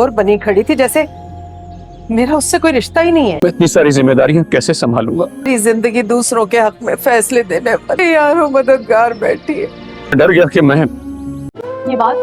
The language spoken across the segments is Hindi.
और बनी खड़ी थी जैसे मेरा उससे कोई रिश्ता ही नहीं है। मैं इतनी सारी जिम्मेदारियां कैसे संभालूंगा। मेरी जिंदगी दूसरों के हक में फैसले देने पर यारों मददगार बैठी है। डर गया कि मैं ये बात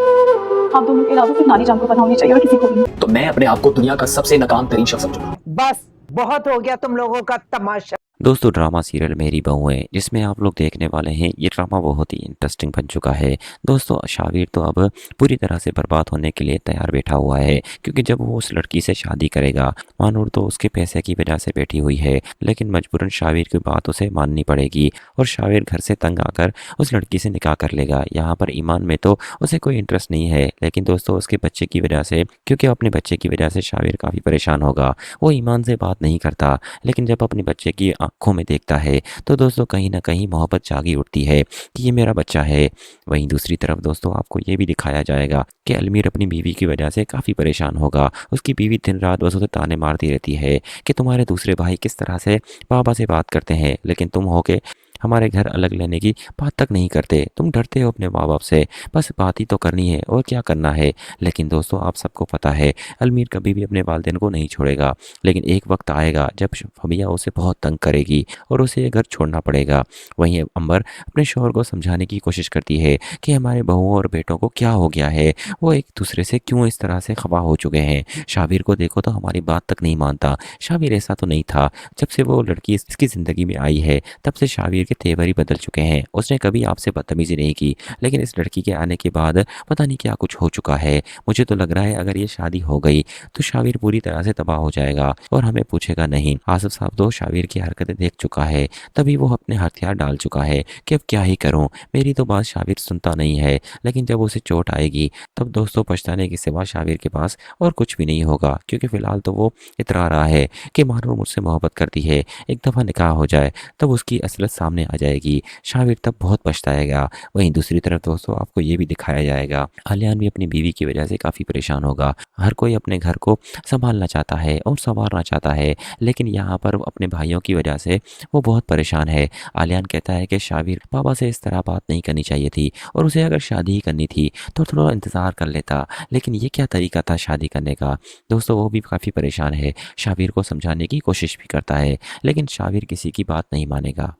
आप दोनों के अलावा सिर्फ नानी जान को पता होनी चाहिए और किसी को भी नहीं। तो मैं अपने आप को दुनिया का सबसे नाकाम तरीन शख्स समझूंगा। बस बहुत हो गया तुम लोगों का तमाशा। दोस्तों ड्रामा सीरियल मेरी बहुएं जिसमें आप लोग देखने वाले हैं, ये ड्रामा बहुत ही इंटरेस्टिंग बन चुका है। दोस्तों शाविर तो अब पूरी तरह से बर्बाद होने के लिए तैयार बैठा हुआ है, क्योंकि जब वो उस लड़की से शादी करेगा, मानूर तो उसके पैसे की वजह से बैठी हुई है, लेकिन मजबूरन शाविर की बात उसे माननी पड़ेगी और शाविर घर से तंग आकर उस लड़की से निकाह कर लेगा। यहाँ पर ईमान में तो उसे कोई इंटरेस्ट नहीं है, लेकिन दोस्तों उसके बच्चे की वजह से, क्योंकि अपने बच्चे की वजह से शाविर काफ़ी परेशान होगा। वो ईमान से बात नहीं करता, लेकिन जब अपने बच्चे की आंखों में देखता है तो दोस्तों कहीं ना कहीं मोहब्बत जागी उठती है कि ये मेरा बच्चा है। वहीं दूसरी तरफ दोस्तों आपको ये भी दिखाया जाएगा कि अलमीर अपनी बीवी की वजह से काफ़ी परेशान होगा। उसकी बीवी दिन रात बस उसे ताने मारती रहती है कि तुम्हारे दूसरे भाई किस तरह से पापा से बात करते हैं, लेकिन तुम हो के हमारे घर अलग लेने की बात तक नहीं करते। तुम डरते हो अपने माँ बाप से, बस बात ही तो करनी है और क्या करना है। लेकिन दोस्तों आप सबको पता है अलमीर कभी भी अपने वालिदैन को नहीं छोड़ेगा, लेकिन एक वक्त आएगा जब फबिया उसे बहुत तंग करेगी और उसे ये घर छोड़ना पड़ेगा। वहीं अंबर अपने शौहर को समझाने की कोशिश करती है कि हमारे बहुओं और बेटों को क्या हो गया है, वो एक दूसरे से क्यों इस तरह से खफा हो चुके हैं। शाबिर को देखो तो हमारी बात तक नहीं मानता। शाबिर ऐसा तो नहीं था, जब से वो लड़की इसकी ज़िंदगी में आई है तब से शाबिर के तेवर ही बदल चुके हैं। उसने कभी आपसे बदतमीजी नहीं की, लेकिन इस लड़की के आने के बाद पता नहीं क्या कुछ हो चुका है। मुझे तो लग रहा है अगर ये शादी हो गई तो शाबिर पूरी तरह से तबाह हो जाएगा और हमें पूछेगा नहीं। आसिफ साहब तो शाबिर की हरकतें देख चुका है, तभी वो अपने हथियार डाल चुका है कि अब क्या ही करूं, मेरी तो बात शाबिर सुनता नहीं है। लेकिन जब उसे चोट आएगी तब दोस्तों पछताने के सिवा शाबिर के पास और कुछ भी नहीं होगा, क्योंकि फिलहाल तो वो इतरा रहा है कि मानूर मुझसे मोहब्बत करती है, एक दफ़ा निकाह हो जाए तब उसकी असलियत सामने आ जाएगी। शाबिर तब बहुत पछताएगा। वहीं दूसरी तरफ दोस्तों आपको ये भी दिखाया जाएगा आलियान भी अपनी बीवी की वजह से काफ़ी परेशान होगा। हर कोई अपने घर को संभालना चाहता है और संवारना चाहता है, लेकिन यहाँ पर अपने भाइयों की वजह से वो बहुत परेशान है। आलियान कहता है कि शाबिर पापा से इस तरह बात नहीं करनी चाहिए थी और उसे अगर शादी ही करनी थी तो थोड़ा इंतज़ार कर लेता, लेकिन ये क्या तरीका था शादी करने का। दोस्तों वो भी काफ़ी परेशान है, शाबिर को समझाने की कोशिश भी करता है, लेकिन शाबिर किसी की बात नहीं मानेगा।